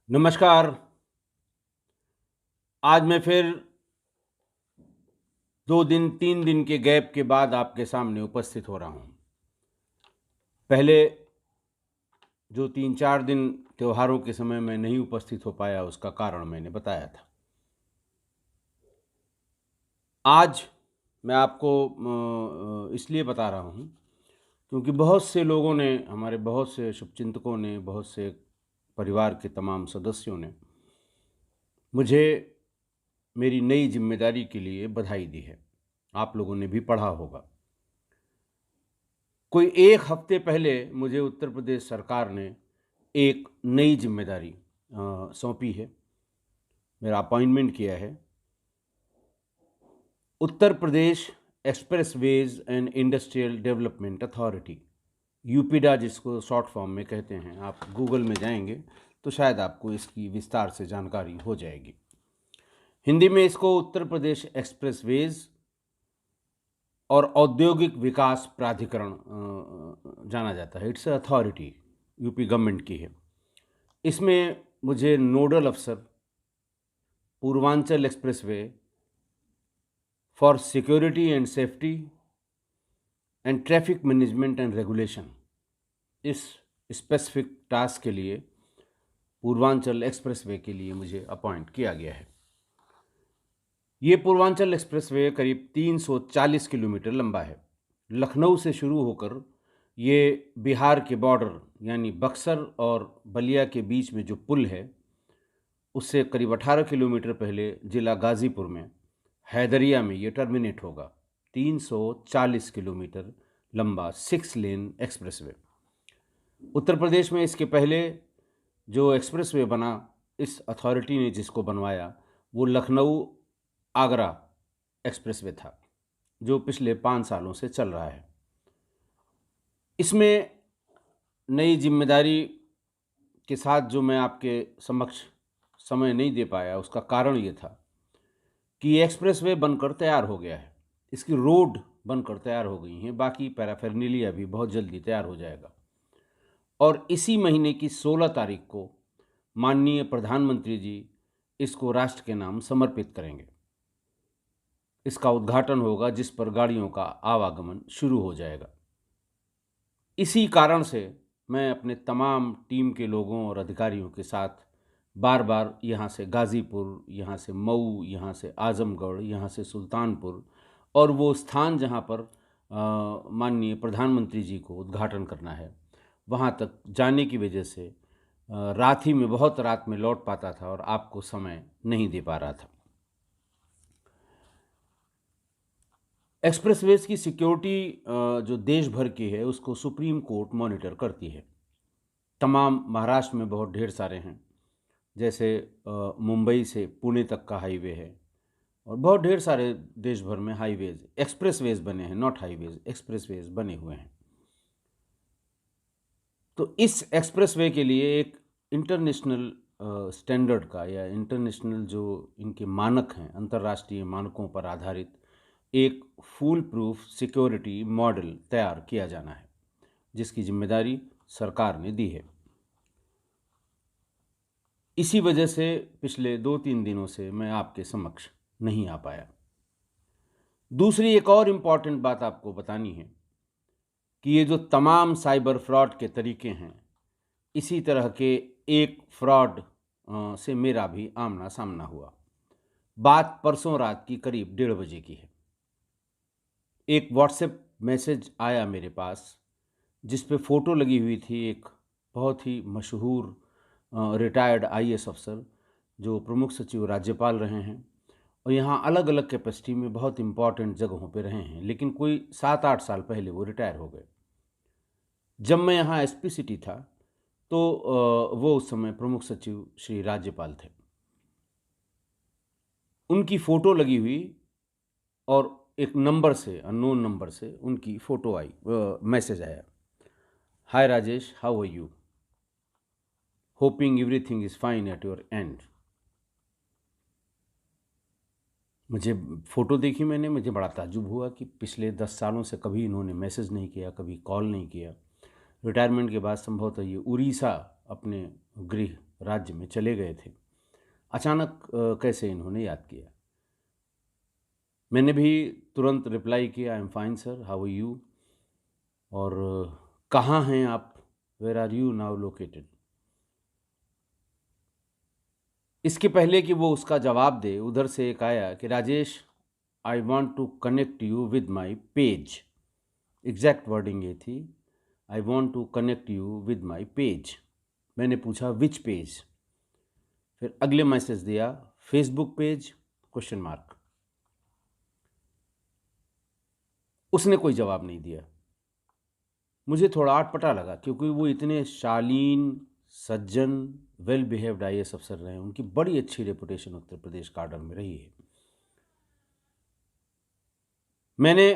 नमस्कार। आज मैं फिर 2 दिन 3 दिन के गैप के बाद आपके सामने उपस्थित हो रहा हूँ। पहले जो 3-4 दिन त्योहारों के समय में नहीं उपस्थित हो पाया, उसका कारण मैंने बताया था। आज मैं आपको इसलिए बता रहा हूँ क्योंकि बहुत से लोगों ने, हमारे बहुत से शुभचिंतकों ने, बहुत से परिवार के तमाम सदस्यों ने मुझे मेरी नई ज़िम्मेदारी के लिए बधाई दी है। आप लोगों ने भी पढ़ा होगा। कोई 1 हफ्ते पहले मुझे उत्तर प्रदेश सरकार ने एक नई ज़िम्मेदारी सौंपी है, मेरा अपॉइंटमेंट किया है। Uttar Pradesh expressways and industrial development authority, UPEIDA जिसको शॉर्ट फॉर्म में कहते हैं। आप गूगल में जाएँगे तो शायद आपको इसकी विस्तार से जानकारी हो जाएगी। हिंदी में इसको उत्तर प्रदेश एक्सप्रेसवेज़ और औद्योगिक विकास प्राधिकरण जाना जाता है। इट्स अथॉरिटी, यूपी गवर्नमेंट की है। इसमें मुझे नोडल अफसर Purvanchal expressway for security and safety and traffic management and regulation, इस स्पेसिफिक टास्क के लिए, पूर्वांचल एक्सप्रेसवे के लिए मुझे अपॉइंट किया गया है। ये पूर्वांचल एक्सप्रेसवे करीब 340 किलोमीटर लंबा है। लखनऊ से शुरू होकर ये बिहार के बॉर्डर यानी बक्सर और बलिया के बीच में जो पुल है, उससे करीब 18 किलोमीटर पहले जिला गाज़ीपुर में हैदरिया में ये टर्मिनेट होगा। 340 किलोमीटर लंबा 6 लेन एक्सप्रेसवे। उत्तर प्रदेश में इसके पहले जो एक्सप्रेसवे बना, इस अथॉरिटी ने जिसको बनवाया, वो लखनऊ आगरा एक्सप्रेसवे था, जो पिछले 5 सालों से चल रहा है। इसमें नई जिम्मेदारी के साथ जो मैं आपके समक्ष समय नहीं दे पाया, उसका कारण ये था कि ये एक्सप्रेसवे बनकर तैयार हो गया है, इसकी रोड बनकर तैयार हो गई हैं, बाकी पैराफर्नेलिया भी बहुत जल्दी तैयार हो जाएगा। और इसी महीने की 16 तारीख को माननीय प्रधानमंत्री जी इसको राष्ट्र के नाम समर्पित करेंगे। इसका उद्घाटन होगा, जिस पर गाड़ियों का आवागमन शुरू हो जाएगा। इसी कारण से मैं अपने तमाम टीम के लोगों और अधिकारियों के साथ बार बार यहाँ से गाज़ीपुर, यहाँ से मऊ, यहाँ से आज़मगढ़, यहाँ से सुल्तानपुर और वो स्थान जहाँ पर माननीय प्रधानमंत्री जी को उद्घाटन करना है, वहाँ तक जाने की वजह से रात ही में, बहुत रात में लौट पाता था और आपको समय नहीं दे पा रहा था। एक्सप्रेसवेज की सिक्योरिटी जो देश भर की है, उसको सुप्रीम कोर्ट मॉनिटर करती है। तमाम महाराष्ट्र में बहुत ढेर सारे हैं, जैसे मुंबई से पुणे तक का हाईवे है, और बहुत ढेर सारे देश भर में हाईवेज, एक्सप्रेसवेज बने हैं, नॉट हाईवेज, एक्सप्रेसवेज बने हुए हैं। तो इस एक्सप्रेसवे के लिए एक इंटरनेशनल स्टैंडर्ड का, या इंटरनेशनल जो इनके मानक हैं, अंतर्राष्ट्रीय मानकों पर आधारित एक फूल प्रूफ सिक्योरिटी मॉडल तैयार किया जाना है, जिसकी जिम्मेदारी सरकार ने दी है। इसी वजह से पिछले 2-3 दिनों से मैं आपके समक्ष नहीं आ पाया। दूसरी एक और इम्पॉर्टेंट बात आपको बतानी है कि ये जो तमाम साइबर फ्रॉड के तरीके हैं, इसी तरह के एक फ्रॉड से मेरा भी आमना सामना हुआ। बात परसों रात की करीब 1:30 बजे की है। एक व्हाट्सएप मैसेज आया मेरे पास, जिस पे फ़ोटो लगी हुई थी एक बहुत ही मशहूर रिटायर्ड आईएएस अफसर, जो प्रमुख सचिव राज्यपाल रहे हैं और यहाँ अलग अलग कैपेसिटी में बहुत इम्पॉर्टेंट जगहों पे रहे हैं, लेकिन कोई 7-8 साल पहले वो रिटायर हो गए। जब मैं यहाँ एसपी सिटी था, तो वो उस समय प्रमुख सचिव श्री राज्यपाल थे। उनकी फ़ोटो लगी हुई और एक नंबर से, अननोन नंबर से उनकी फ़ोटो आई, मैसेज आया, hi Rajesh, how are you, hoping everything is fine at your end. मुझे फ़ोटो देखी मैंने, मुझे बड़ा ताज्जुब हुआ कि पिछले 10 सालों से कभी इन्होंने मैसेज नहीं किया, कभी कॉल नहीं किया। रिटायरमेंट के बाद संभवतः ये उड़ीसा अपने गृह राज्य में चले गए थे। अचानक कैसे इन्होंने याद किया। मैंने भी तुरंत रिप्लाई किया, I am fine sir, how are you, और कहाँ हैं आप, where are you now located. इसके पहले कि वो उसका जवाब दे, उधर से एक आया कि Rajesh, I want to connect you with my page. Exact wording ये थी, I want to connect you with my page. मैंने पूछा विच पेज। फिर अगले मैसेज दिया, फेसबुक पेज, क्वेश्चन मार्क। उसने कोई जवाब नहीं दिया। मुझे थोड़ा अटपटा लगा, क्योंकि वो इतने शालीन, सज्जन, वेल बिहेव्ड IAS अफसर रहे हैं, उनकी बड़ी अच्छी रेपुटेशन उत्तर प्रदेश काडर में रही है। मैंने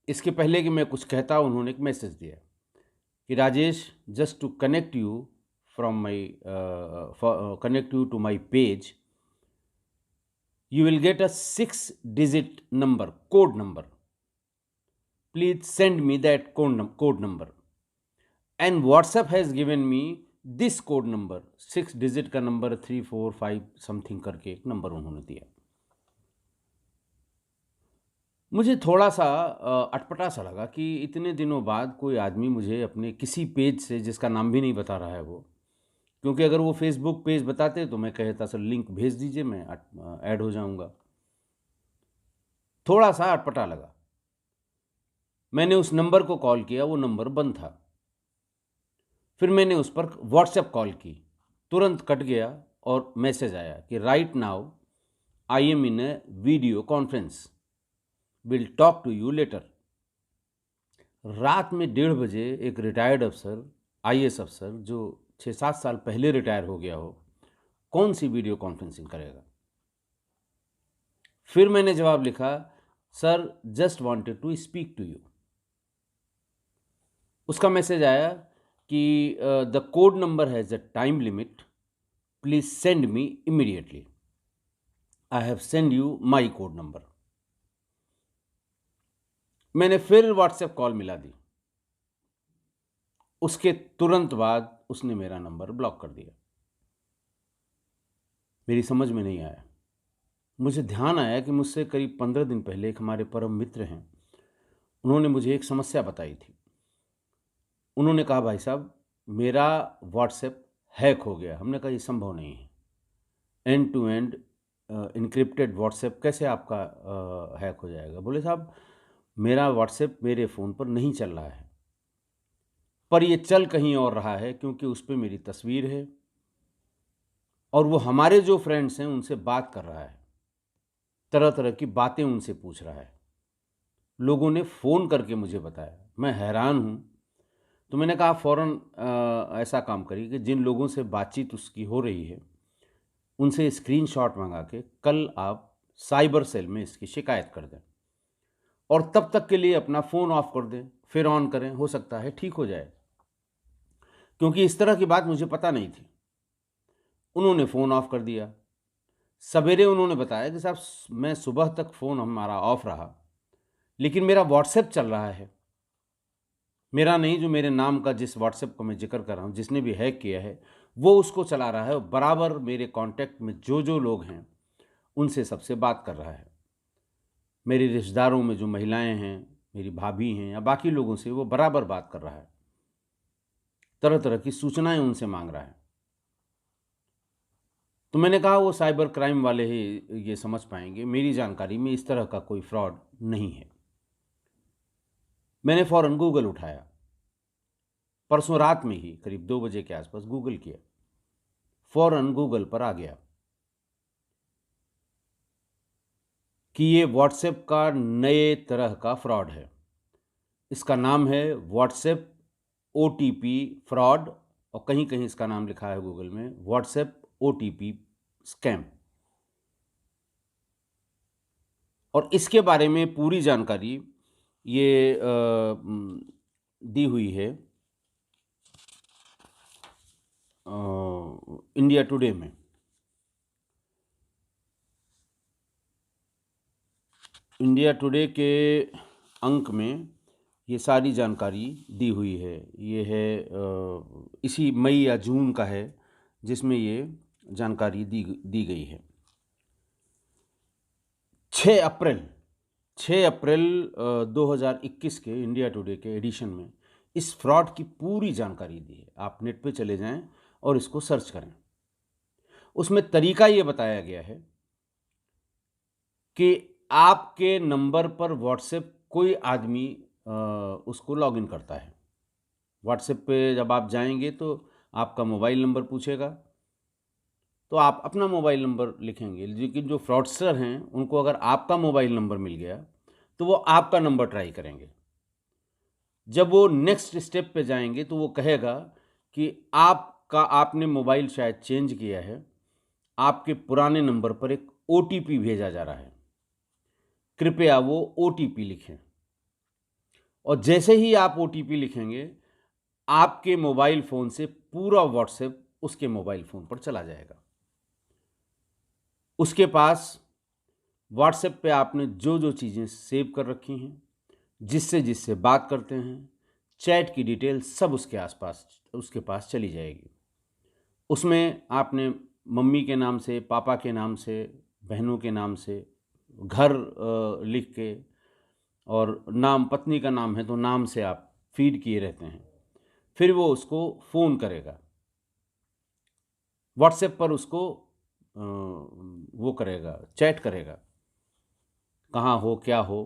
इसके पहले कि मैं कुछ कहता, उन्होंने एक मैसेज दिया कि Rajesh, just to connect you from my connect you to my page, you will get a 6-digit number, code number. Please send me that code number. And WhatsApp has given me this code number, 6 digit का number, 345 something करके एक number उन्होंने दिया। मुझे थोड़ा सा अटपटा सा लगा कि इतने दिनों बाद कोई आदमी मुझे अपने किसी पेज से, जिसका नाम भी नहीं बता रहा है वो, क्योंकि अगर वो फेसबुक पेज बताते तो मैं कहता सर लिंक भेज दीजिए, मैं ऐड हो जाऊंगा। थोड़ा सा अटपटा लगा। मैंने उस नंबर को कॉल किया, वो नंबर बंद था। फिर मैंने उस पर व्हाट्सएप कॉल की, तुरंत कट गया और मैसेज आया कि right now I am in a video conference, will talk to you later. रात में 1:30 बजे एक रिटायर्ड अफसर, IAS अफसर, जो 6-7 साल पहले रिटायर हो गया हो, कौन सी वीडियो कॉन्फ्रेंसिंग करेगा। फिर मैंने जवाब लिखा, sir just wanted to speak to you. उसका मैसेज आया कि the code number has a time limit, please send me immediately, I have send you my code number. मैंने फिर व्हाट्सएप कॉल मिला दी। उसके तुरंत बाद उसने मेरा नंबर ब्लॉक कर दिया। मेरी समझ में नहीं आया। मुझे ध्यान आया कि मुझसे करीब 15 दिन पहले एक हमारे परम मित्र हैं, उन्होंने मुझे एक समस्या बताई थी। उन्होंने कहा, भाई साहब मेरा व्हाट्सएप हैक हो गया। हमने कहा ये संभव नहीं है, end to end encrypted WhatsApp कैसे आपका हैक हो जाएगा। बोले साहब मेरा व्हाट्सएप मेरे फ़ोन पर नहीं चल रहा है, पर ये चल कहीं और रहा है, क्योंकि उस पर मेरी तस्वीर है और वो हमारे जो फ्रेंड्स हैं उनसे बात कर रहा है, तरह तरह की बातें उनसे पूछ रहा है। लोगों ने फ़ोन करके मुझे बताया, मैं हैरान हूँ। तो मैंने कहा फ़ौरन ऐसा काम करिए कि जिन लोगों से बातचीत उसकी हो रही है उनसे स्क्रीनशॉट मंगा के कल आप साइबर सेल में इसकी शिकायत कर दें, और तब तक के लिए अपना फ़ोन ऑफ कर दें, फिर ऑन करें, हो सकता है ठीक हो जाए। क्योंकि इस तरह की बात मुझे पता नहीं थी। उन्होंने फ़ोन ऑफ कर दिया। सवेरे उन्होंने बताया कि साहब मैं सुबह तक फ़ोन हमारा ऑफ रहा, लेकिन मेरा व्हाट्सएप चल रहा है। मेरा नहीं, जो मेरे नाम का जिस व्हाट्सएप को मैं जिक्र कर रहा हूँ, जिसने भी हैक किया है वो उसको चला रहा है, और बराबर मेरे कांटेक्ट में जो जो लोग हैं उनसे सबसे बात कर रहा है। मेरे रिश्तेदारों में जो महिलाएं हैं, मेरी भाभी हैं या बाकी लोगों से वो बराबर बात कर रहा है, तरह तरह की सूचनाएं उनसे मांग रहा है। तो मैंने कहा वो साइबर क्राइम वाले ही ये समझ पाएंगे, मेरी जानकारी में इस तरह का कोई फ्रॉड नहीं है। मैंने फ़ौरन गूगल उठाया, परसों रात में ही करीब 2 बजे के आसपास गूगल किया, फ़ौरन गूगल पर आ गया कि ये व्हाट्सएप का नए तरह का फ्रॉड है। इसका नाम है व्हाट्सएप OTP फ्रॉड, और कहीं कहीं इसका नाम लिखा है गूगल में व्हाट्सएप OTP स्कैम। और इसके बारे में पूरी जानकारी ये दी हुई है इंडिया टुडे में। इंडिया टुडे के अंक में ये सारी जानकारी दी हुई है। ये है इसी मई या जून का है जिसमें ये जानकारी दी गई है। 6 अप्रैल 2021 के इंडिया टुडे के एडिशन में इस फ्रॉड की पूरी जानकारी दी है। आप नेट पे चले जाएं और इसको सर्च करें। उसमें तरीका ये बताया गया है कि आपके नंबर पर व्हाट्सएप कोई आदमी उसको लॉगिन करता है। व्हाट्सएप पे जब आप जाएंगे तो आपका मोबाइल नंबर पूछेगा, तो आप अपना मोबाइल नंबर लिखेंगे। लेकिन जो फ्रॉडस्टर हैं उनको अगर आपका मोबाइल नंबर मिल गया तो वो आपका नंबर ट्राई करेंगे। जब वो नेक्स्ट स्टेप पे जाएंगे तो वो कहेगा कि आपने मोबाइल शायद चेंज किया है, आपके पुराने नंबर पर एक ओटीपी भेजा जा रहा है, कृपया वो ओटीपी लिखें। और जैसे ही आप ओटीपी लिखेंगे आपके मोबाइल फ़ोन से पूरा व्हाट्सएप उसके मोबाइल फ़ोन पर चला जाएगा। उसके पास व्हाट्सएप पे आपने जो जो चीज़ें सेव कर रखी हैं, जिससे जिससे बात करते हैं, चैट की डिटेल सब उसके पास चली जाएगी। उसमें आपने मम्मी के नाम से, पापा के नाम से, बहनों के नाम से, घर लिख के, और नाम पत्नी का नाम है तो नाम से आप फीड किए रहते हैं। फिर वो उसको फ़ोन करेगा, व्हाट्सएप पर उसको वो करेगा, चैट करेगा, कहाँ हो, क्या हो।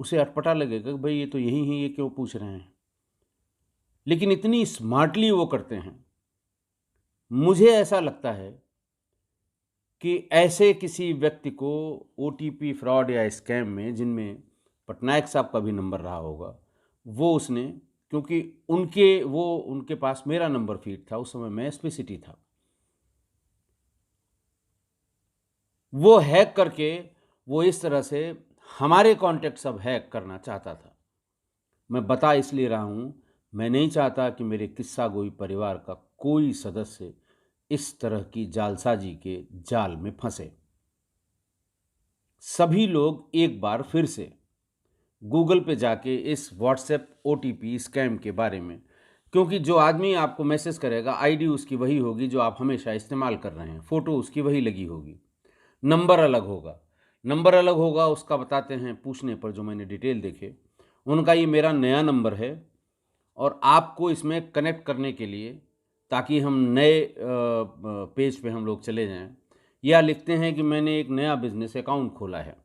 उसे अटपटा लगेगा कि भाई ये तो यही हैं, ये क्यों पूछ रहे हैं। लेकिन इतनी स्मार्टली वो करते हैं, मुझे ऐसा लगता है कि ऐसे किसी व्यक्ति को ओटीपी फ्रॉड या स्कैम में, जिनमें पटनायक साहब का भी नंबर रहा होगा, वो उसने, क्योंकि उनके पास मेरा नंबर फीड था, उस समय मैं एसपी सिटी था, वो हैक करके वो इस तरह से हमारे कॉन्टैक्ट सब हैक करना चाहता था। मैं बता इसलिए रहा हूँ, मैं नहीं चाहता कि मेरे किस्सा गोई परिवार का कोई सदस्य इस तरह की जालसाजी के जाल में फंसे। सभी लोग एक बार फिर से गूगल पे जाके इस व्हाट्सएप ओटीपी स्कैम के बारे में, क्योंकि जो आदमी आपको मैसेज करेगा आईडी उसकी वही होगी जो आप हमेशा इस्तेमाल कर रहे हैं, फ़ोटो उसकी वही लगी होगी, नंबर अलग होगा। उसका बताते हैं पूछने पर, जो मैंने डिटेल देखे, उनका ये मेरा नया नंबर है और आपको इसमें कनेक्ट करने के लिए, ताकि हम नए पेज पे हम लोग चले जाएं, या लिखते हैं कि मैंने एक नया बिजनेस अकाउंट खोला है,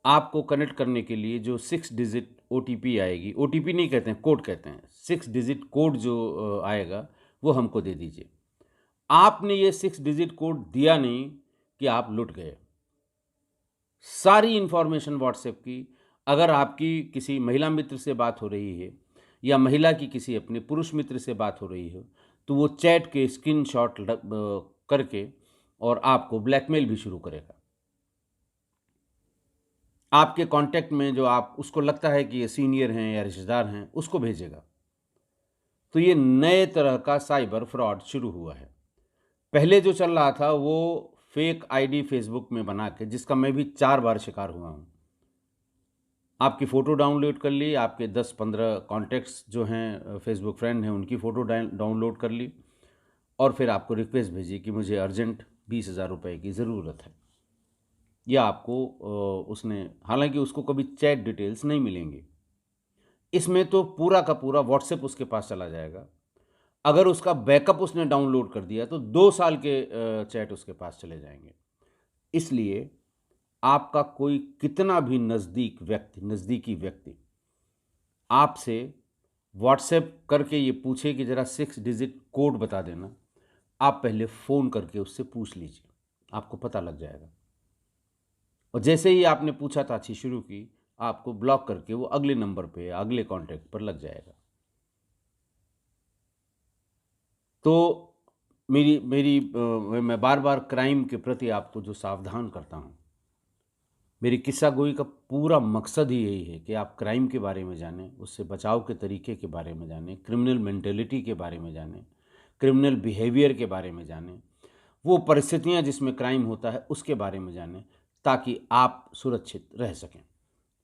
आपको कनेक्ट करने के लिए जो 6 डिजिट ओटीपी आएगी, ओटीपी नहीं कहते हैं, कोड कहते हैं, 6 डिजिट कोड जो आएगा वो हमको दे दीजिए। आपने ये 6 डिजिट कोड दिया नहीं कि आप लुट गए। सारी इन्फॉर्मेशन व्हाट्सएप की, अगर आपकी किसी महिला मित्र से बात हो रही है या महिला की किसी अपने पुरुष मित्र से बात हो रही हो, तो वो चैट के स्क्रीनशॉट करके और आपको ब्लैकमेल भी शुरू करेगा। आपके कांटेक्ट में जो आप उसको लगता है कि ये सीनियर हैं या रिश्तेदार हैं, उसको भेजेगा। तो ये नए तरह का साइबर फ्रॉड शुरू हुआ है। पहले जो चल रहा था वो फेक आईडी फेसबुक में बना के, जिसका मैं भी 4 बार शिकार हुआ हूँ। आपकी फ़ोटो डाउनलोड कर ली, आपके 10-15 कॉन्टैक्ट्स जो हैं फेसबुक फ्रेंड हैं उनकी फ़ोटो डाउनलोड कर ली, और फिर आपको रिक्वेस्ट भेजी कि मुझे अर्जेंट 20,000 रुपये की ज़रूरत है। या आपको उसने, हालांकि उसको कभी चैट डिटेल्स नहीं मिलेंगी, इसमें तो पूरा का पूरा व्हाट्सएप उसके पास चला जाएगा। अगर उसका बैकअप उसने डाउनलोड कर दिया तो 2 साल के चैट उसके पास चले जाएंगे। इसलिए आपका कोई कितना भी नज़दीकी व्यक्ति आपसे व्हाट्सएप करके ये पूछे कि ज़रा 6 डिजिट कोड बता देना, आप पहले फ़ोन करके उससे पूछ लीजिए, आपको पता लग जाएगा। और जैसे ही आपने पूछताछ शुरू की, आपको ब्लॉक करके वो अगले नंबर पे या अगले कॉन्टैक्ट पर लग जाएगा। तो मैं बार बार क्राइम के प्रति आपको जो सावधान करता हूँ, मेरी किस्सा गोई का पूरा मकसद ही यही है कि आप क्राइम के बारे में जानें, उससे बचाव के तरीके के बारे में जानें, क्रिमिनल मेंटेलिटी के बारे में जानें, क्रिमिनल बिहेवियर के बारे में जानें, वो परिस्थितियाँ जिसमें क्राइम होता है उसके बारे में जानें, ताकि आप सुरक्षित रह सकें।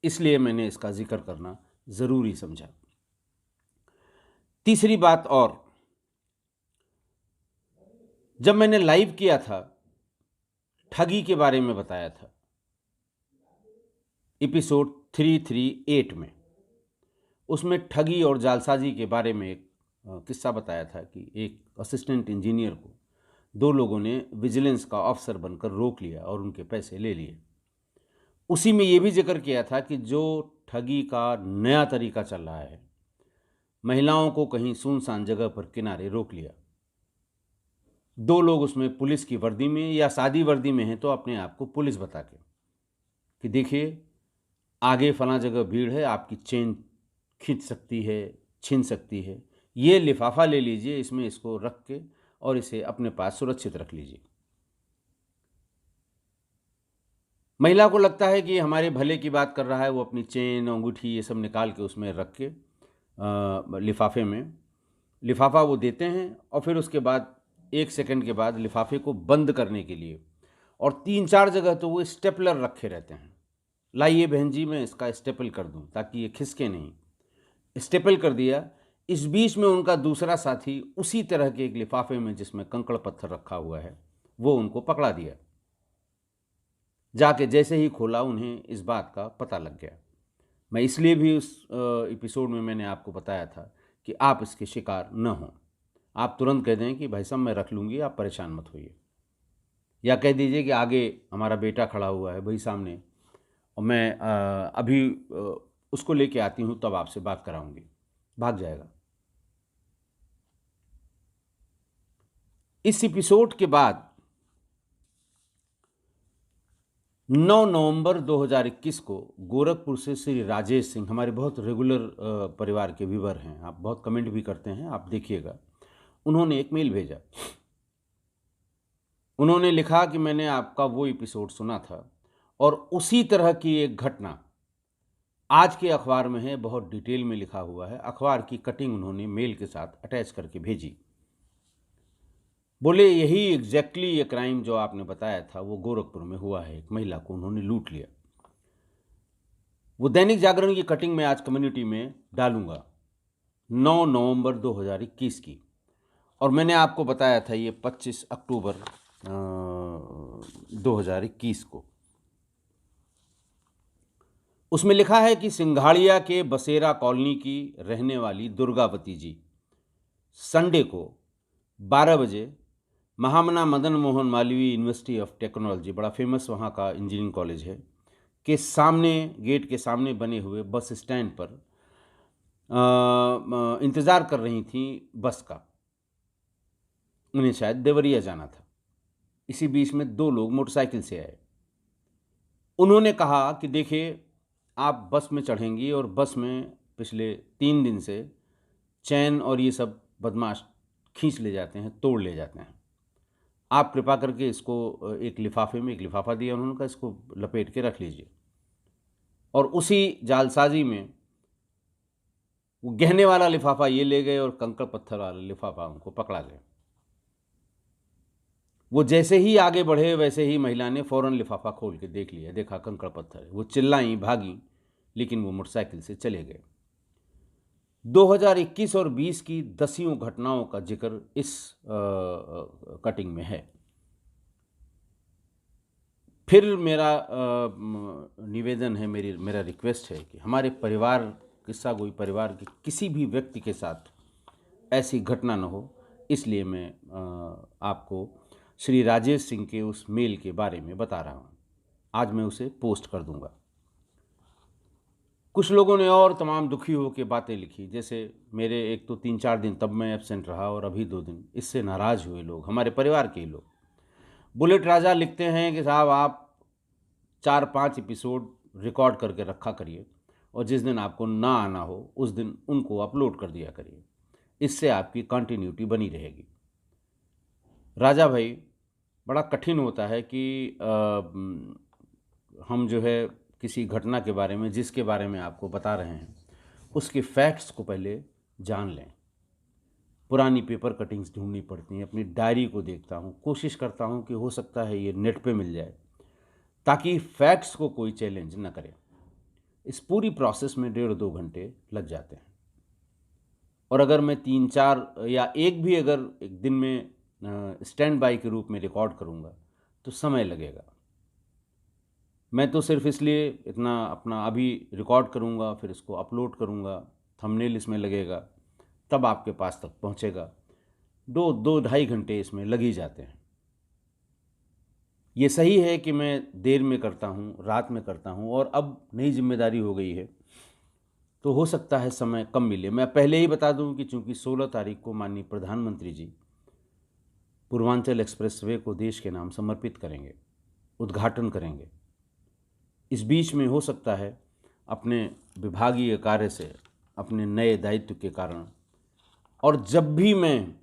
इसलिए मैंने इसका जिक्र करना ज़रूरी समझा। तीसरी बात और, जब मैंने लाइव किया था, ठगी के बारे में बताया था एपिसोड 338 में, उसमें ठगी और जालसाजी के बारे में एक किस्सा बताया था कि एक असिस्टेंट इंजीनियर को दो लोगों ने विजिलेंस का ऑफिसर बनकर रोक लिया और उनके पैसे ले लिए। उसी में ये भी जिक्र किया था कि जो ठगी का नया तरीका चल रहा है, महिलाओं को कहीं सुनसान जगह पर किनारे रोक लिया, दो लोग उसमें पुलिस की वर्दी में या सादी वर्दी में हैं तो अपने आप को पुलिस बता के कि देखिए आगे फलां जगह भीड़ है, आपकी चेन खींच सकती है, छीन सकती है, ये लिफाफा ले लीजिए, इसमें इसको रख के और इसे अपने पास सुरक्षित रख लीजिए। महिला को लगता है कि हमारे भले की बात कर रहा है, वो अपनी चेन अंगूठी ये सब निकाल के उसमें रख के लिफाफे में, लिफाफा वो देते हैं और फिर उसके बाद 1 सेकंड के बाद लिफाफे को बंद करने के लिए और 3-4 जगह तो वो स्टेपलर रखे रहते हैं। लाइए बहन जी मैं इसका स्टेपल कर दूं ताकि ये खिसके नहीं। स्टेपल कर दिया। इस बीच में उनका दूसरा साथी उसी तरह के एक लिफाफे में जिसमें कंकड़ पत्थर रखा हुआ है, वो उनको पकड़ा दिया। जाके जैसे ही खोला उन्हें इस बात का पता लग गया। मैं इसलिए भी उस एपिसोड में मैंने आपको बताया था कि आप इसके शिकार न हों। आप तुरंत कह दें कि भाई साहब मैं रख लूँगी, आप परेशान मत होइए, या कह दीजिए कि आगे हमारा बेटा खड़ा हुआ है भाई सामने और मैं अभी उसको लेके आती हूँ तब आपसे बात कराऊंगी, भाग जाएगा। इस एपिसोड के बाद 9 नवंबर 2021 को गोरखपुर से श्री राजेश सिंह, हमारे बहुत रेगुलर परिवार के व्यूवर हैं, आप बहुत कमेंट भी करते हैं, आप देखिएगा, उन्होंने एक मेल भेजा। उन्होंने लिखा कि मैंने आपका वो एपिसोड सुना था और उसी तरह की एक घटना आज के अखबार में है, बहुत डिटेल में लिखा हुआ है। अखबार की कटिंग उन्होंने मेल के साथ अटैच करके भेजी। बोले यही एग्जैक्टली ये क्राइम जो आपने बताया था वो गोरखपुर में हुआ है, एक महिला को उन्होंने लूट लिया। वो दैनिक जागरण की कटिंग में आज कम्युनिटी में डालूंगा, 9 नवंबर 2021 की, और मैंने आपको बताया था ये 25 अक्टूबर 2021 को। उसमें लिखा है कि सिंघाड़िया के बसेरा कॉलोनी की रहने वाली दुर्गावती जी संडे को 12 बजे Mahamana Madan Mohan Malaviya university of technology, बड़ा फेमस वहाँ का इंजीनियरिंग कॉलेज है, के सामने, गेट के सामने बने हुए बस स्टैंड पर इंतज़ार कर रही थी बस का। उन्हें शायद देवरिया जाना था। इसी बीच में दो लोग मोटरसाइकिल से आए। उन्होंने कहा कि देखिए आप बस में चढ़ेंगी और बस में पिछले 3 दिन से चैन और ये सब बदमाश खींच ले जाते हैं, तोड़ ले जाते हैं, आप कृपा करके इसको एक लिफाफे में, एक लिफाफा दिया उन्होंने कहा इसको लपेट के रख लीजिए। और उसी जालसाजी में वो गहने वाला लिफाफा ये ले गए और कंकड़ पत्थर वाला लिफाफा उनको पकड़ा गया। वो जैसे ही आगे बढ़े वैसे ही महिला ने फौरन लिफाफा खोल के देख लिया, देखा कंकड़ पत्थर है। वो चिल्लाई, भागी, लेकिन वो मोटरसाइकिल से चले गए। 2021 और 20 की 10 घटनाओं का जिक्र इस कटिंग में है। फिर मेरा निवेदन है, मेरा रिक्वेस्ट है कि हमारे परिवार, किस्सा कोई परिवार के किसी भी व्यक्ति के साथ ऐसी घटना न हो, इसलिए मैं आपको श्री राजेश सिंह के उस मेल के बारे में बता रहा हूँ। आज मैं उसे पोस्ट कर दूंगा। कुछ लोगों ने और तमाम दुखी होकर बातें लिखी, जैसे मेरे एक तो 3-4 दिन तब मैं एब्सेंट रहा और अभी 2 दिन, इससे नाराज़ हुए लोग, हमारे परिवार के ही लोग। बुलेट राजा लिखते हैं कि साहब आप 4-5 एपिसोड रिकॉर्ड करके रखा करिए और जिस दिन आपको ना आना हो उस दिन उनको अपलोड कर दिया करिए, इससे आपकी कंटिन्यूटी बनी रहेगी। राजा भाई, बड़ा कठिन होता है कि हम जो है किसी घटना के बारे में, जिसके बारे में आपको बता रहे हैं, उसके फैक्ट्स को पहले जान लें। पुरानी पेपर कटिंग्स ढूंढनी पड़ती हैं, अपनी डायरी को देखता हूँ, कोशिश करता हूँ कि हो सकता है ये नेट पे मिल जाए, ताकि फैक्ट्स को कोई चैलेंज न करे। इस पूरी प्रोसेस में 1.5-2 घंटे लग जाते हैं। और अगर मैं 3-4 या एक भी अगर एक दिन में स्टैंड बाय के रूप में रिकॉर्ड करूँगा तो समय लगेगा। मैं तो सिर्फ इसलिए इतना अपना अभी रिकॉर्ड करूँगा, फिर इसको अपलोड करूँगा, थंबनेल इसमें लगेगा, तब आपके पास तक पहुँचेगा। 2-2 ढाई घंटे इसमें लग ही जाते हैं। ये सही है कि मैं देर में करता हूँ, रात में करता हूँ, और अब नई जिम्मेदारी हो गई है तो हो सकता है समय कम मिले। मैं पहले ही बता दूं कि चूंकि 16 तारीख को माननीय प्रधानमंत्री जी पूर्वांचल एक्सप्रेसवे को देश के नाम समर्पित करेंगे, उद्घाटन करेंगे। इस बीच में हो सकता है अपने विभागीय कार्य से, अपने नए दायित्व के कारण, और जब भी मैं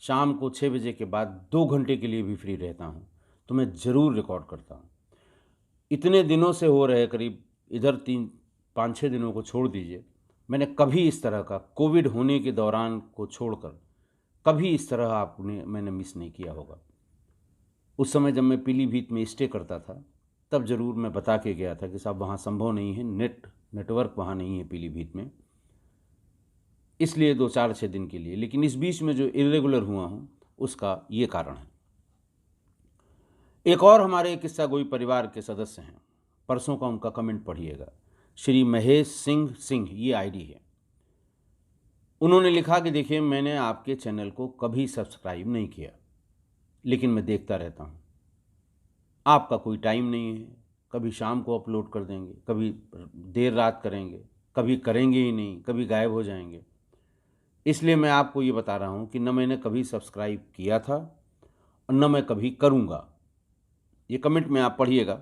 शाम को 6 बजे के बाद 2 घंटे के लिए भी फ्री रहता हूँ तो मैं ज़रूर रिकॉर्ड करता हूँ। इतने दिनों से हो रहे, करीब इधर 3-5-6 दिनों को छोड़ दीजिए, मैंने कभी इस तरह का कोविड होने के दौरान को छोड़कर कभी इस तरह मैंने मिस नहीं किया होगा। उस समय जब मैं पीलीभीत में स्टे करता था तब ज़रूर मैं बता के गया था कि साहब वहाँ संभव नहीं है, नेटवर्क वहाँ नहीं है पीलीभीत में, इसलिए 2-4-6 दिन के लिए। लेकिन इस बीच में जो इरेगुलर हुआ हूँ उसका ये कारण है। एक और हमारे किस्सा गोई परिवार के सदस्य हैं, परसों का उनका कमेंट पढ़िएगा, श्री महेश सिंह ये आईडी है। उन्होंने लिखा कि देखिए, मैंने आपके चैनल को कभी सब्सक्राइब नहीं किया, लेकिन मैं देखता रहता हूँ। आपका कोई टाइम नहीं है, कभी शाम को अपलोड कर देंगे, कभी देर रात करेंगे, कभी करेंगे ही नहीं, कभी गायब हो जाएंगे। इसलिए मैं आपको ये बता रहा हूँ कि न मैंने कभी सब्सक्राइब किया था और न मैं कभी करूँगा। ये कमेंट में आप पढ़िएगा।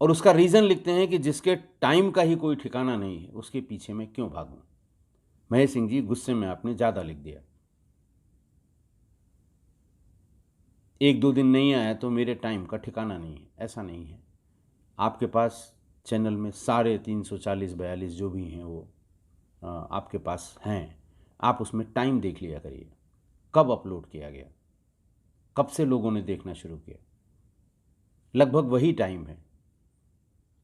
और उसका रीज़न लिखते हैं कि जिसके टाइम का ही कोई ठिकाना नहीं है उसके पीछे मैं क्यों भागूं। महेश सिंह जी, गुस्से में आपने ज़्यादा लिख दिया। 1-2 दिन नहीं आया तो मेरे टाइम का ठिकाना नहीं है, ऐसा नहीं है। आपके पास चैनल में सारे 340-42 जो भी हैं वो आपके पास हैं। आप उसमें टाइम देख लिया करिए, कब अपलोड किया गया, कब से लोगों ने देखना शुरू किया। लगभग वही टाइम है,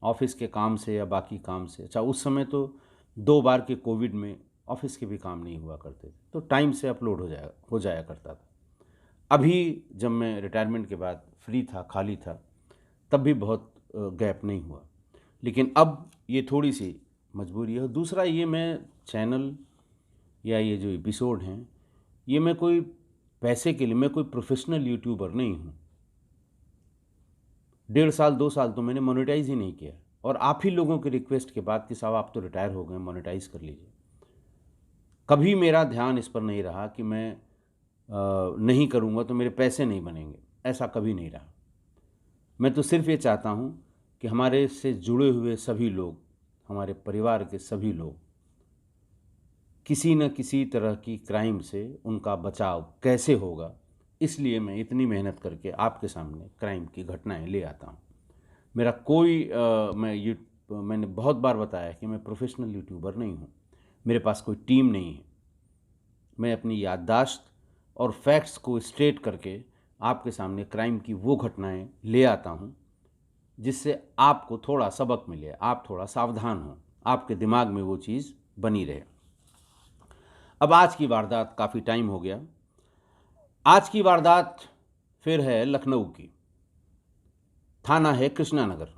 ऑफिस के काम से या बाकी काम से। अच्छा, उस समय तो 2 बार के कोविड में ऑफिस के भी काम नहीं हुआ करते थे, तो टाइम से अपलोड हो जाया करता था। अभी जब मैं रिटायरमेंट के बाद फ्री था, खाली था, तब भी बहुत गैप नहीं हुआ, लेकिन अब ये थोड़ी सी मजबूरी है। दूसरा, ये मैं चैनल या ये जो एपिसोड हैं, ये मैं कोई पैसे के लिए, मैं कोई प्रोफेशनल यूट्यूबर नहीं हूँ। 1.5 साल 2 साल तो मैंने मोनेटाइज ही नहीं किया, और आप ही लोगों के रिक्वेस्ट के बाद कि साहब आप तो रिटायर हो गए, मोनेटाइज कर लीजिए। कभी मेरा ध्यान इस पर नहीं रहा कि मैं नहीं करूँगा तो मेरे पैसे नहीं बनेंगे, ऐसा कभी नहीं रहा। मैं तो सिर्फ ये चाहता हूँ कि हमारे से जुड़े हुए सभी लोग, हमारे परिवार के सभी लोग, किसी न किसी तरह की क्राइम से उनका बचाव कैसे होगा, इसलिए मैं इतनी मेहनत करके आपके सामने क्राइम की घटनाएं ले आता हूँ। मेरा कोई मैंने बहुत बार बताया कि मैं प्रोफेशनल यूट्यूबर नहीं हूँ, मेरे पास कोई टीम नहीं है। मैं अपनी याददाश्त और फैक्ट्स को स्ट्रेट करके आपके सामने क्राइम की वो घटनाएं ले आता हूँ जिससे आपको थोड़ा सबक मिले, आप थोड़ा सावधान हों, आपके दिमाग में वो चीज़ बनी रहे। अब आज की वारदात, काफ़ी टाइम हो गया। आज की वारदात फिर है लखनऊ की। थाना है कृष्णानगर,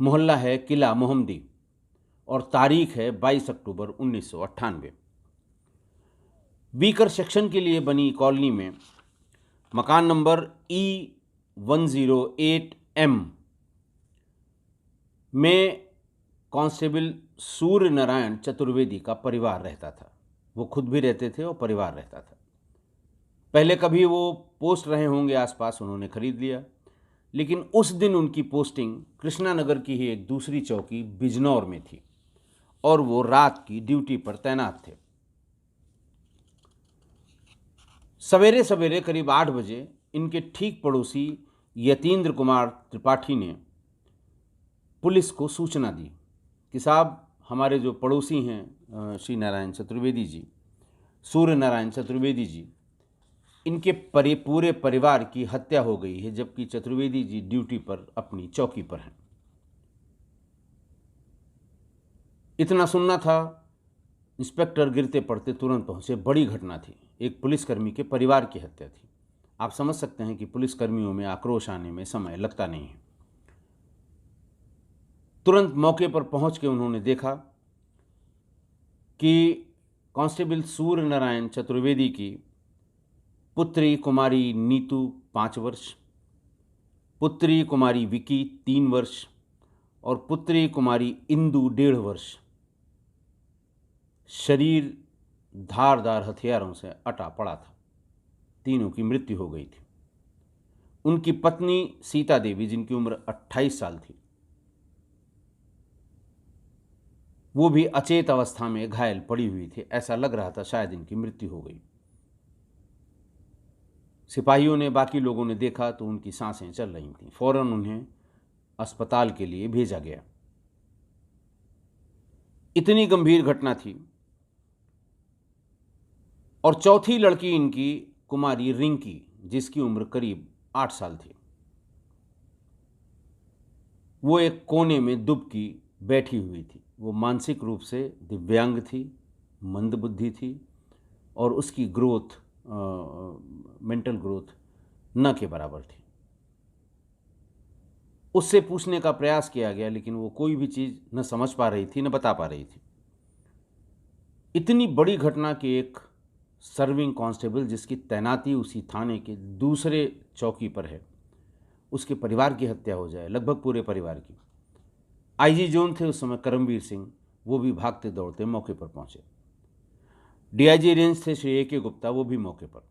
मोहल्ला है किला मोहम्मदी, और तारीख है 22 अक्टूबर 1998। बीकर सेक्शन के लिए बनी कॉलोनी में मकान नंबर E108M में कांस्टेबल सूर्य नारायण चतुर्वेदी का परिवार रहता था। वो खुद भी रहते थे और परिवार रहता था। पहले कभी वो पोस्ट रहे होंगे आसपास, उन्होंने खरीद लिया, लेकिन उस दिन उनकी पोस्टिंग कृष्णानगर की ही एक दूसरी चौकी बिजनौर में थी और वो रात की ड्यूटी पर तैनात थे। सवेरे सवेरे करीब 8 बजे इनके ठीक पड़ोसी यतीन्द्र कुमार त्रिपाठी ने पुलिस को सूचना दी कि साहब, हमारे जो पड़ोसी हैं श्री नारायण चतुर्वेदी जी, सूर्य नारायण चतुर्वेदी जी, इनके पूरे परिवार की हत्या हो गई है, जबकि चतुर्वेदी जी ड्यूटी पर अपनी चौकी पर हैं। इतना सुनना था, इंस्पेक्टर गिरते पड़ते तुरंत पहुंचे। बड़ी घटना थी, एक पुलिसकर्मी के परिवार की हत्या थी। आप समझ सकते हैं कि पुलिसकर्मियों में आक्रोश आने में समय लगता नहीं है। तुरंत मौके पर पहुंच के उन्होंने देखा कि कांस्टेबल सूर्य नारायण चतुर्वेदी की पुत्री कुमारी नीतू 5 वर्ष, पुत्री कुमारी विकी 3 वर्ष और पुत्री कुमारी इंदु 1.5 वर्ष शरीर धारदार हथियारों से अटा पड़ा था। तीनों की मृत्यु हो गई थी। उनकी पत्नी सीता देवी, जिनकी उम्र 28 साल थी, वो भी अचेत अवस्था में घायल पड़ी हुई थी। ऐसा लग रहा था शायद इनकी मृत्यु हो गई। सिपाहियों ने, बाकी लोगों ने देखा तो उनकी सांसें चल रही थीं। फौरन उन्हें अस्पताल के लिए भेजा गया। इतनी गंभीर घटना थी। और चौथी लड़की इनकी कुमारी रिंकी, जिसकी उम्र करीब 8 साल थी, वो एक कोने में दुबकी बैठी हुई थी। वो मानसिक रूप से दिव्यांग थी, मंदबुद्धि थी और उसकी ग्रोथ, मेंटल ग्रोथ न के बराबर थी। उससे पूछने का प्रयास किया गया, लेकिन वो कोई भी चीज़ न समझ पा रही थी, न बता पा रही थी। इतनी बड़ी घटना कि एक सर्विंग कांस्टेबल, जिसकी तैनाती उसी थाने के दूसरे चौकी पर है, उसके परिवार की हत्या हो जाए, लगभग पूरे परिवार की। आईजी जोन थे उस समय करमवीर सिंह, वो भी भागते दौड़ते मौके पर पहुंचे। डीआईजी रेंज थे श्री ए.के. गुप्ता, वो भी मौके पर।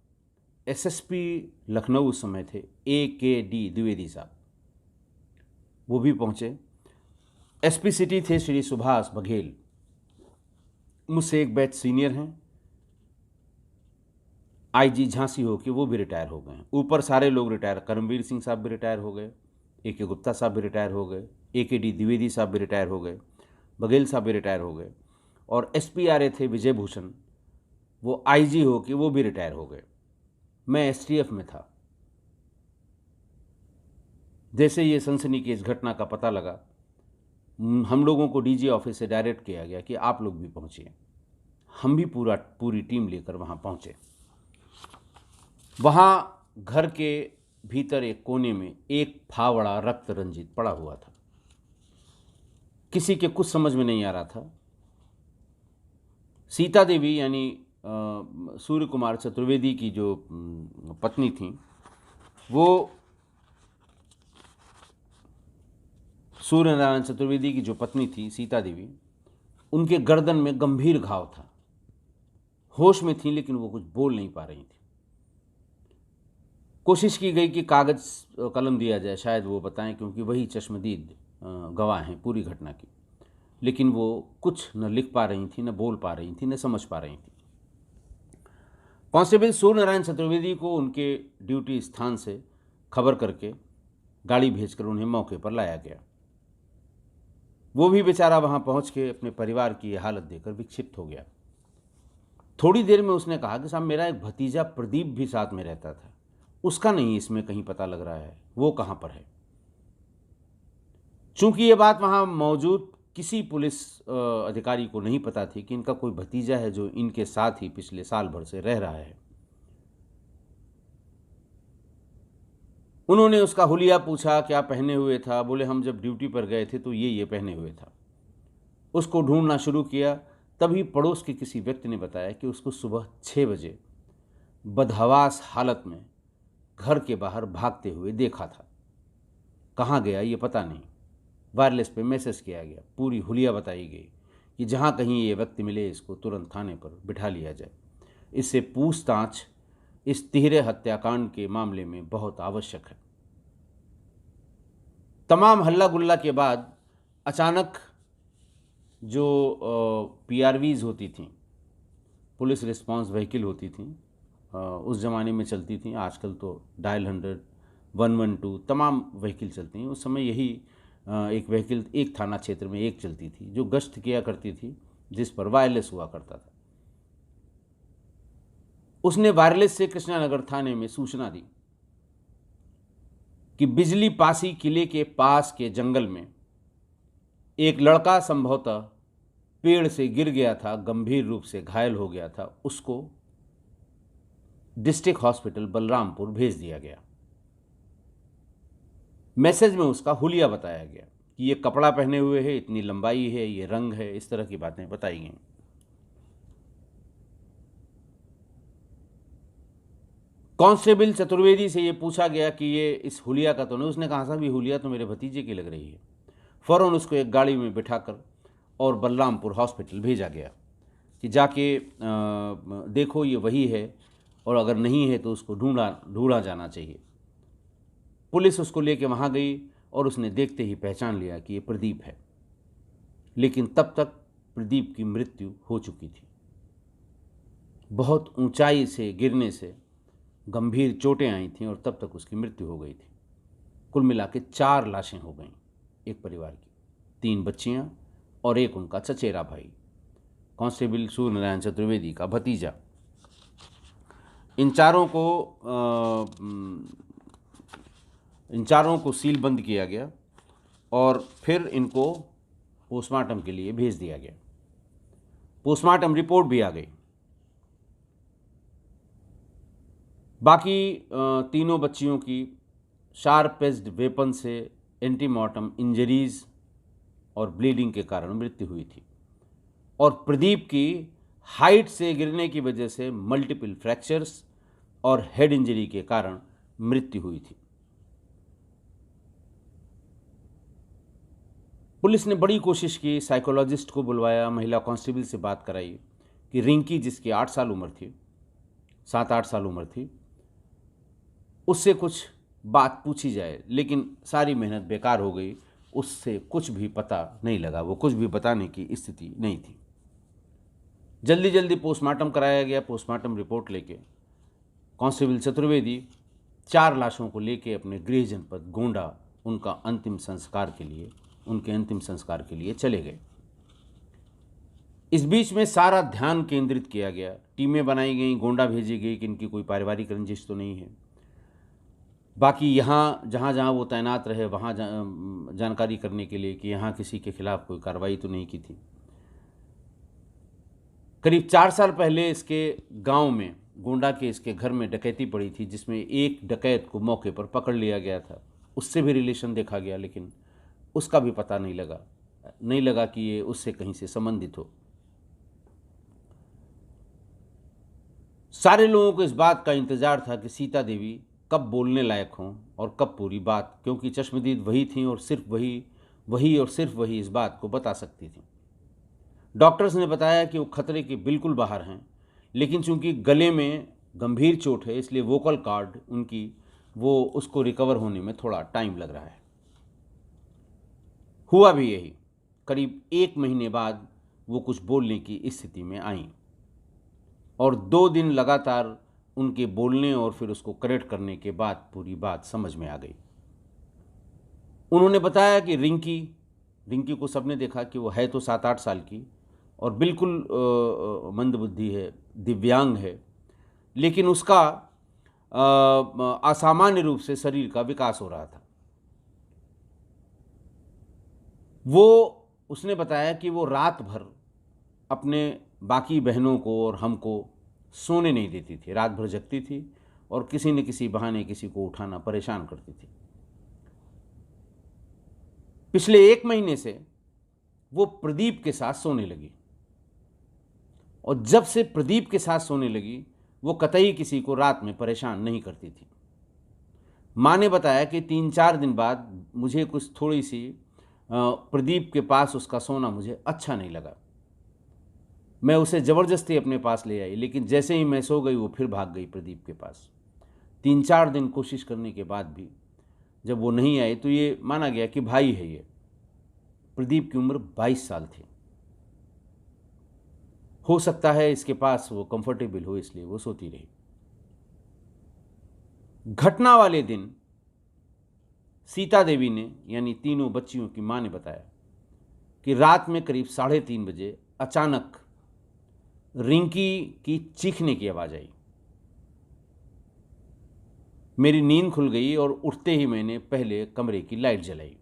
एसएसपी लखनऊ उस समय थे A.K.D. द्विवेदी साहब, वो भी पहुंचे। एसपी सिटी थे श्री सुभाष बघेल, मुझसे एक बैच सीनियर हैं। आईजी झांसी हो के वो भी रिटायर हो गए। ऊपर सारे लोग रिटायर, करमवीर सिंह साहब भी रिटायर हो गए, A.K. गुप्ता साहब भी रिटायर हो गए, A.K.D. द्विवेदी साहब भी रिटायर हो गए, बघेल साहब भी रिटायर हो गए। और SPRA थे विजय भूषण, वो आईजी हो के वो भी रिटायर हो गए। मैं STF में था। जैसे ये सनसनीखेज घटना का पता लगा, हम लोगों को डीजी ऑफिस से डायरेक्ट किया गया कि आप लोग भी पहुंचिए। हम भी पूरी टीम लेकर वहां पहुंचे। वहां घर के भीतर एक कोने में एक फावड़ा रक्त रंजित पड़ा हुआ था। किसी के कुछ समझ में नहीं आ रहा था। सीता देवी यानी सूर्य कुमार चतुर्वेदी की जो पत्नी थी, वो सूर्य नारायण चतुर्वेदी की जो पत्नी थी सीता देवी, उनके गर्दन में गंभीर घाव था। होश में थी लेकिन वो कुछ बोल नहीं पा रही थी। कोशिश की गई कि कागज कलम दिया जाए, शायद वो बताएं, क्योंकि वही चश्मदीद गवाह हैं पूरी घटना की। लेकिन वो कुछ न लिख पा रही थी, न बोल पा रही थी, न समझ पा रही थी। कांस्टेबल सूर्य नारायण चतुर्वेदी को उनके ड्यूटी स्थान से खबर करके गाड़ी भेजकर उन्हें मौके पर लाया गया। वो भी बेचारा वहां पहुंच के अपने परिवार की हालत देखकर विक्षिप्त हो गया। थोड़ी देर में उसने कहा कि साहब, मेरा एक भतीजा प्रदीप भी साथ में रहता था, उसका नहीं इसमें कहीं पता लग रहा है, वो कहां पर है। चूंकि ये बात वहां मौजूद किसी पुलिस अधिकारी को नहीं पता थी कि इनका कोई भतीजा है जो इनके साथ ही पिछले साल भर से रह रहा है। उन्होंने उसका हुलिया पूछा, क्या पहने हुए था। बोले हम जब ड्यूटी पर गए थे तो ये पहने हुए था। उसको ढूंढना शुरू किया। तभी पड़ोस के किसी व्यक्ति ने बताया कि उसको सुबह 6 बजे बदहवास हालत में घर के बाहर भागते हुए देखा था। कहाँ गया ये पता नहीं। वायरलेस पे मैसेज किया गया, पूरी हुलिया बताई गई कि जहाँ कहीं ये व्यक्ति मिले इसको तुरंत थाने पर बिठा लिया जाए। इससे पूछताछ इस तिहरे हत्याकांड के मामले में बहुत आवश्यक है। तमाम हल्ला गुल्ला के बाद अचानक जो PRVs होती थी, पुलिस रिस्पांस व्हीकल होती थी, उस ज़माने में चलती थी, आजकल तो डायल 100, 112 तमाम व्हीकल चलती हैं। उस समय यही एक व्हीकल एक थाना क्षेत्र में एक चलती थी जो गश्त किया करती थी, जिस पर वायरलेस हुआ करता था। उसने वायरलेस से कृष्णानगर थाने में सूचना दी कि बिजली पासी किले के पास के जंगल में एक लड़का संभवतः पेड़ से गिर गया था, गंभीर रूप से घायल हो गया था, उसको डिस्ट्रिक्ट हॉस्पिटल बलरामपुर भेज दिया गया। मैसेज में उसका हुलिया बताया गया कि ये कपड़ा पहने हुए है, इतनी लंबाई है, ये रंग है, इस तरह की बातें बताई गई। कांस्टेबल चतुर्वेदी से ये पूछा गया कि ये इस हुलिया का तो नहीं। उसने कहा, साहब ये हुलिया तो मेरे भतीजे की लग रही है। फ़ौरन उसको एक गाड़ी में बिठाकर और बलरामपुर हॉस्पिटल भेजा गया कि जाके देखो ये वही है, और अगर नहीं है तो उसको ढूंढा जाना चाहिए। पुलिस उसको लेके वहाँ गई और उसने देखते ही पहचान लिया कि ये प्रदीप है, लेकिन तब तक प्रदीप की मृत्यु हो चुकी थी। बहुत ऊंचाई से गिरने से गंभीर चोटें आई थीं और तब तक उसकी मृत्यु हो गई थी। कुल मिला के 4 लाशें हो गईं एक परिवार की, 3 बच्चियां और एक उनका चचेरा भाई, कांस्टेबल सूर्यनारायण चतुर्वेदी का भतीजा। इन चारों को सीलबंद किया गया और फिर इनको पोस्टमार्टम के लिए भेज दिया गया। पोस्टमार्टम रिपोर्ट भी आ गई। बाकी तीनों बच्चियों की शार्प एज्ड वेपन से एंटीमॉर्टम इंजरीज और ब्लीडिंग के कारण मृत्यु हुई थी, और प्रदीप की हाइट से गिरने की वजह से मल्टीपल फ्रैक्चर्स और हेड इंजरी के कारण मृत्यु हुई थी। पुलिस ने बड़ी कोशिश की, साइकोलॉजिस्ट को बुलवाया, महिला कांस्टेबल से बात कराई कि रिंकी, जिसकी 8 साल उम्र थी, 7-8 साल उम्र थी, उससे कुछ बात पूछी जाए, लेकिन सारी मेहनत बेकार हो गई। उससे कुछ भी पता नहीं लगा, वो कुछ भी बताने की स्थिति नहीं थी। जल्दी जल्दी पोस्टमार्टम कराया गया। पोस्टमार्टम रिपोर्ट लेके कांस्टेबल चतुर्वेदी 4 लाशों को लेके अपने गृह जनपद गोंडा उनके अंतिम संस्कार के लिए चले गए। इस बीच में सारा ध्यान केंद्रित किया गया, टीमें बनाई गई, गोंडा भेजी गई कि इनकी कोई पारिवारिक रंजिश तो नहीं है। बाकी यहाँ जहाँ वो तैनात रहे वहाँ जानकारी करने के लिए कि यहाँ किसी के खिलाफ कोई कार्रवाई तो नहीं की थी। करीब 4 साल पहले इसके गांव में, गोंडा के इसके घर में डकैती पड़ी थी, जिसमें एक डकैत को मौके पर पकड़ लिया गया था। उससे भी रिलेशन देखा गया, लेकिन उसका भी पता नहीं लगा कि ये उससे कहीं से संबंधित हो। सारे लोगों को इस बात का इंतजार था कि सीता देवी कब बोलने लायक हों और कब पूरी बात, क्योंकि चश्मदीद वही थी और सिर्फ वही इस बात को बता सकती थी। डॉक्टर्स ने बताया कि वो खतरे के बिल्कुल बाहर हैं, लेकिन चूंकि गले में गंभीर चोट है, इसलिए वोकल कॉर्ड उनकी उसको रिकवर होने में थोड़ा टाइम लग रहा है। हुआ भी यही। करीब 1 महीने बाद वो कुछ बोलने की स्थिति में आई और 2 दिन लगातार उनके बोलने और फिर उसको करेक्ट करने के बाद पूरी बात समझ में आ गई। उन्होंने बताया कि रिंकी को सबने देखा कि वो है तो 7-8 साल की और बिल्कुल मंदबुद्धि है, दिव्यांग है, लेकिन उसका असामान्य रूप से शरीर का विकास हो रहा था। उसने बताया कि वो रात भर अपने बाकी बहनों को और हमको सोने नहीं देती थी, रात भर जगती थी और किसी न किसी बहाने किसी को उठाना परेशान करती थी। पिछले 1 महीने से वो प्रदीप के साथ सोने लगी, और जब से प्रदीप के साथ सोने लगी वो कतई किसी को रात में परेशान नहीं करती थी। माँ ने बताया कि 3-4 दिन बाद मुझे कुछ थोड़ी सी प्रदीप के पास उसका सोना मुझे अच्छा नहीं लगा। मैं उसे ज़बरदस्ती अपने पास ले आई, लेकिन जैसे ही मैं सो गई वो फिर भाग गई प्रदीप के पास। 3-4 दिन कोशिश करने के बाद भी जब वो नहीं आई तो ये माना गया कि भाई है ये। प्रदीप की उम्र 22 साल थी। हो सकता है इसके पास वो कंफर्टेबल हो, इसलिए वो सोती रही। घटना वाले दिन सीता देवी ने, यानी तीनों बच्चियों की मां ने बताया कि रात में करीब 3:30 बजे अचानक रिंकी की चीखने की आवाज़ आई। मेरी नींद खुल गई और उठते ही मैंने पहले कमरे की लाइट जलाई।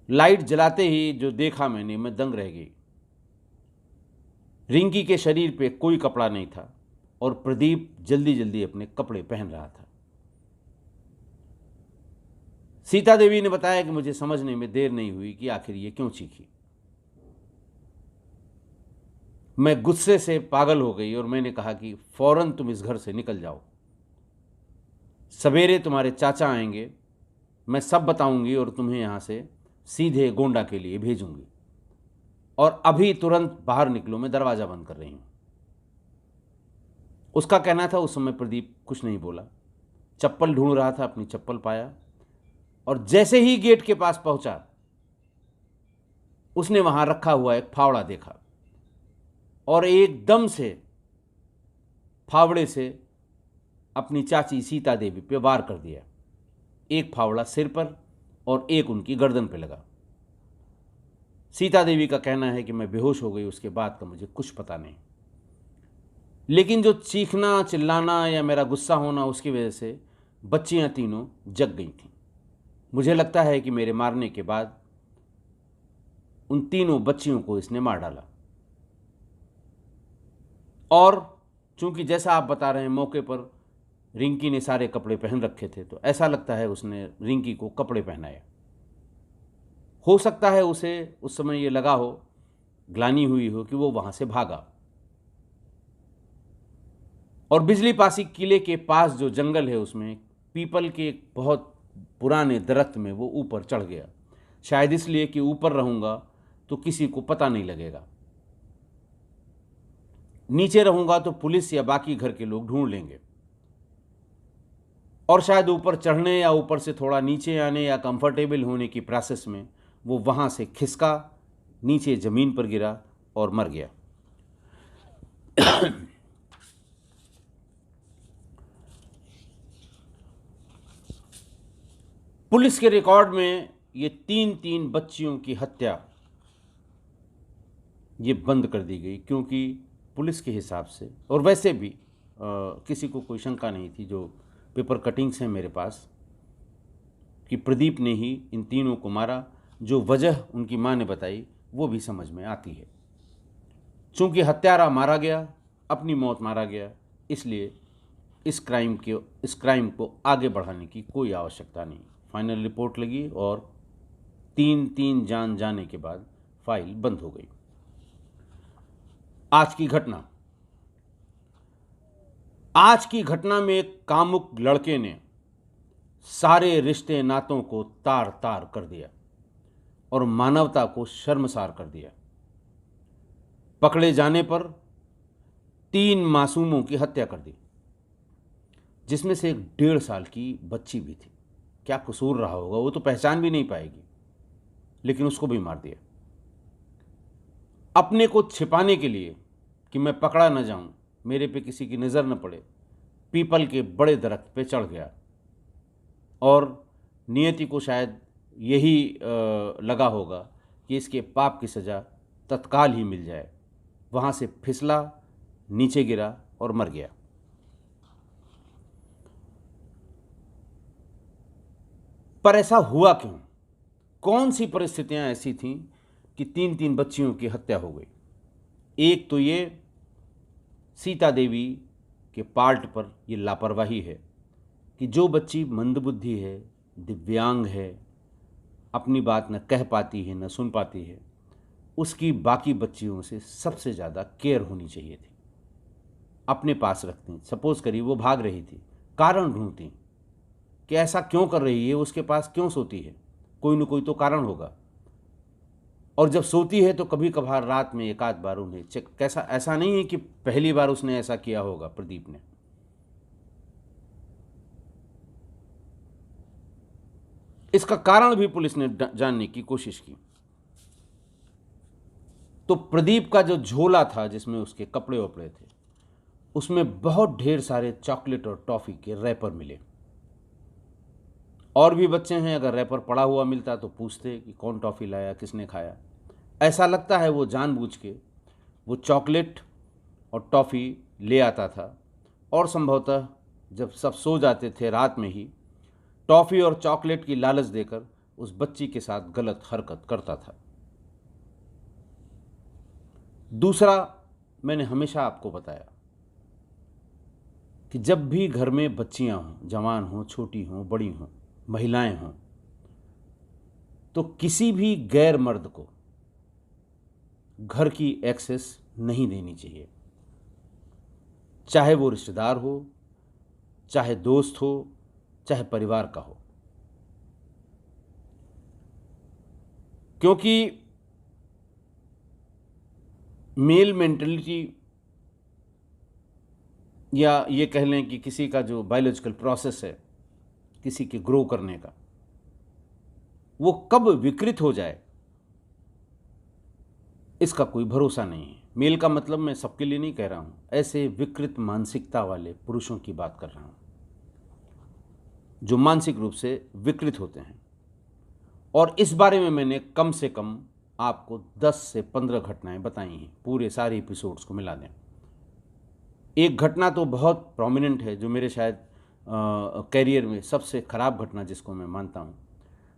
लाइट जलाते ही जो देखा मैंने, मैं दंग रह गई। रिंकी के शरीर पे कोई कपड़ा नहीं था और प्रदीप जल्दी जल्दी अपने कपड़े पहन रहा था। सीता देवी ने बताया कि मुझे समझने में देर नहीं हुई कि आखिर ये क्यों चीखी। मैं गुस्से से पागल हो गई और मैंने कहा कि फौरन तुम इस घर से निकल जाओ। सवेरे तुम्हारे चाचा आएंगे, मैं सब बताऊंगी और तुम्हें यहां से सीधे गोंडा के लिए भेजूंगी। और अभी तुरंत बाहर निकलो, मैं दरवाजा बंद कर रही हूं। उसका कहना था उस समय प्रदीप कुछ नहीं बोला। चप्पल ढूंढ रहा था, अपनी चप्पल पाया और जैसे ही गेट के पास पहुंचा, उसने वहां रखा हुआ एक फावड़ा देखा और एकदम से फावड़े से अपनी चाची सीता देवी पे वार कर दिया। एक फावड़ा सिर पर और एक उनकी गर्दन पे लगा। सीता देवी का कहना है कि मैं बेहोश हो गई, उसके बाद का मुझे कुछ पता नहीं। लेकिन जो चीखना चिल्लाना या मेरा गुस्सा होना, उसकी वजह से बच्चियां तीनों जग गई थीं। मुझे लगता है कि मेरे मारने के बाद उन तीनों बच्चियों को इसने मार डाला। और चूंकि जैसा आप बता रहे हैं, मौके पर रिंकी ने सारे कपड़े पहन रखे थे, तो ऐसा लगता है उसने रिंकी को कपड़े पहनाए। हो सकता है उसे उस समय ये लगा हो, ग्लानि हुई हो कि वो वहां से भागा और बिजली पासी किले के पास जो जंगल है उसमें पीपल के एक बहुत पुराने दरख्त में वो ऊपर चढ़ गया। शायद इसलिए कि ऊपर रहूंगा तो किसी को पता नहीं लगेगा, नीचे रहूंगा तो पुलिस या बाकी घर के लोग ढूंढ लेंगे। और शायद ऊपर चढ़ने या ऊपर से थोड़ा नीचे आने या कंफर्टेबल होने की प्रोसेस में वो वहां से खिसका, नीचे जमीन पर गिरा और मर गया। पुलिस के रिकॉर्ड में ये तीन बच्चियों की हत्या ये बंद कर दी गई, क्योंकि पुलिस के हिसाब से और वैसे भी किसी को कोई शंका नहीं थी, जो पेपर कटिंग्स हैं मेरे पास, कि प्रदीप ने ही इन तीनों को मारा। जो वजह उनकी मां ने बताई वो भी समझ में आती है। चूंकि हत्यारा मारा गया, अपनी मौत मारा गया, इसलिए इस क्राइम को आगे बढ़ाने की कोई आवश्यकता नहीं। फाइनल रिपोर्ट लगी और तीन जान जाने के बाद फाइल बंद हो गई। आज की घटना में एक कामुक लड़के ने सारे रिश्ते नातों को तार तार कर दिया और मानवता को शर्मसार कर दिया। पकड़े जाने पर 3 मासूमों की हत्या कर दी, जिसमें से एक 1.5 साल की बच्ची भी थी। क्या कसूर रहा होगा, वो तो पहचान भी नहीं पाएगी, लेकिन उसको भी मार दिया। अपने को छिपाने के लिए कि मैं पकड़ा न जाऊं, मेरे पे किसी की नज़र न पड़े, पीपल के बड़े दरख्त पे चढ़ गया और नियति को शायद यही लगा होगा कि इसके पाप की सज़ा तत्काल ही मिल जाए। वहाँ से फिसला, नीचे गिरा और मर गया। पर ऐसा हुआ क्यों? कौन सी परिस्थितियां ऐसी थीं कि 3 बच्चियों की हत्या हो गई? एक तो ये सीता देवी के पार्ट पर ये लापरवाही है कि जो बच्ची मंदबुद्धि है, दिव्यांग है, अपनी बात न कह पाती है न सुन पाती है, उसकी बाकी बच्चियों से सबसे ज़्यादा केयर होनी चाहिए थी। अपने पास रखती। सपोज करिए वो भाग रही थी, कारण ढूंढती कि ऐसा क्यों कर रही है, उसके पास क्यों सोती है, कोई न कोई तो कारण होगा। और जब सोती है तो कभी कभार रात में एक आध बार उन्हें चेक, कैसा ऐसा नहीं है कि पहली बार उसने ऐसा किया होगा प्रदीप ने। इसका कारण भी पुलिस ने जानने की कोशिश की। तो प्रदीप का जो झोला था जिसमें उसके कपड़े वपड़े थे, उसमें बहुत ढेर सारे चॉकलेट और टॉफ़ी के रैपर मिले। और भी बच्चे हैं, अगर रैपर पड़ा हुआ मिलता तो पूछते कि कौन टॉफ़ी लाया, किसने खाया। ऐसा लगता है वो जानबूझ के वो चॉकलेट और टॉफ़ी ले आता था और संभवतः जब सब सो जाते थे रात में ही, टॉफ़ी और चॉकलेट की लालच देकर उस बच्ची के साथ गलत हरकत करता था। दूसरा, मैंने हमेशा आपको बताया कि जब भी घर में बच्चियां हों, जवान हों, छोटी हों, बड़ी हों, महिलाएं हों, तो किसी भी गैर मर्द को घर की एक्सेस नहीं देनी चाहिए, चाहे वो रिश्तेदार हो, चाहे दोस्त हो, चाहे परिवार का हो। क्योंकि मेल मेंटलिटी, या ये कह लें कि किसी का जो बायोलॉजिकल प्रोसेस है किसी के ग्रो करने का, वो कब विकृत हो जाए इसका कोई भरोसा नहीं है। मेल का मतलब मैं सबके लिए नहीं कह रहा हूं, ऐसे विकृत मानसिकता वाले पुरुषों की बात कर रहा हूं जो मानसिक रूप से विकृत होते हैं। और इस बारे में मैंने कम से कम आपको 10 से 15 घटनाएं बताई हैं, पूरे सारे एपिसोड्स को मिला दें। एक घटना तो बहुत प्रोमिनेंट है, जो मेरे शायद कैरियर में सबसे ख़राब घटना जिसको मैं मानता हूँ,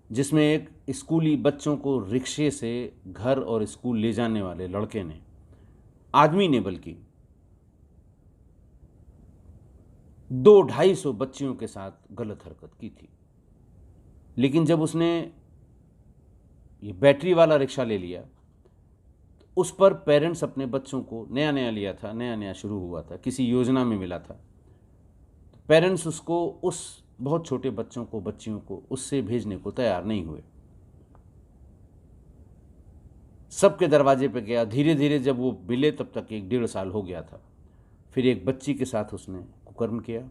जिसमें एक स्कूली बच्चों को रिक्शे से घर और स्कूल ले जाने वाले लड़के ने, आदमी ने बल्कि, 200-250 बच्चियों के साथ गलत हरकत की थी। लेकिन जब उसने ये बैटरी वाला रिक्शा ले लिया, तो उस पर पेरेंट्स अपने बच्चों को, नया नया लिया था, नया नया शुरू हुआ था, किसी योजना में मिला था, तो पेरेंट्स उसको, उस बहुत छोटे बच्चों को, बच्चियों को उससे भेजने को तैयार नहीं हुए। सबके दरवाजे पे गया, धीरे धीरे जब वो मिले तब तक 1-1.5 साल हो गया था। फिर एक बच्ची के साथ उसने कुकर्म किया,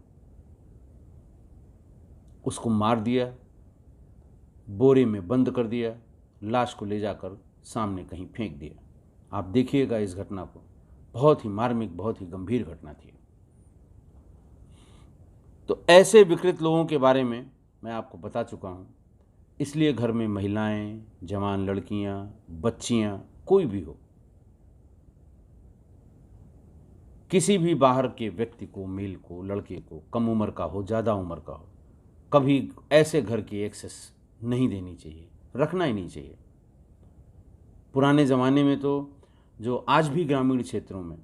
उसको मार दिया, बोरे में बंद कर दिया, लाश को ले जाकर सामने कहीं फेंक दिया। आप देखिएगा इस घटना को, बहुत ही मार्मिक, बहुत ही गंभीर घटना थी। तो ऐसे विकृत लोगों के बारे में मैं आपको बता चुका हूँ। इसलिए घर में महिलाएं, जवान लड़कियां, बच्चियां, कोई भी हो, किसी भी बाहर के व्यक्ति को, मेल को, लड़के को, कम उम्र का हो, ज़्यादा उम्र का हो, कभी ऐसे घर की एक्सेस नहीं देनी चाहिए, रखना ही नहीं चाहिए। पुराने ज़माने में तो, जो आज भी ग्रामीण क्षेत्रों में,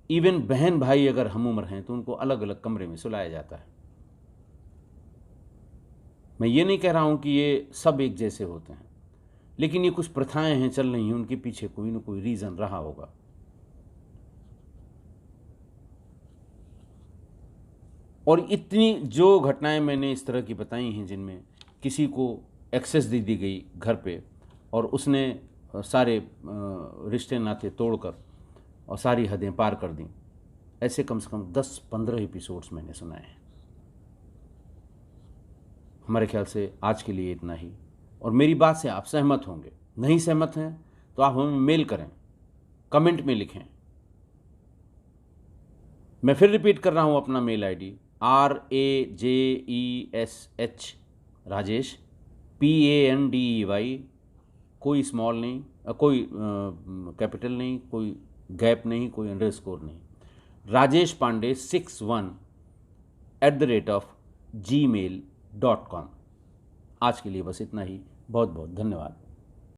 इवन बहन भाई अगर हम उम्र हैं तो उनको अलग अलग कमरे में सुलाया जाता है। मैं ये नहीं कह रहा हूँ कि ये सब एक जैसे होते हैं, लेकिन ये कुछ प्रथाएं हैं, चल रही हैं, उनके पीछे कोई ना कोई रीज़न रहा होगा। और इतनी जो घटनाएं मैंने इस तरह की बताई हैं, जिनमें किसी को एक्सेस दे दी गई घर पे और उसने सारे रिश्ते नाते तोड़कर और सारी हदें पार कर दी, ऐसे कम से कम 10-15 एपिसोड्स मैंने सुनाए हैं। हमारे ख्याल से आज के लिए इतना ही। और मेरी बात से आप सहमत होंगे, नहीं सहमत हैं तो आप हमें मेल करें, कमेंट में लिखें। मैं फिर रिपीट कर रहा हूँ अपना mail ID, RAJESH Rajesh, PANDEY, कोई स्मॉल नहीं, कोई कैपिटल नहीं, कोई गैप नहीं, कोई अंडरस्कोर नहीं, राजेश पांडे 61@gmail.com। आज के लिए बस इतना ही। बहुत बहुत धन्यवाद।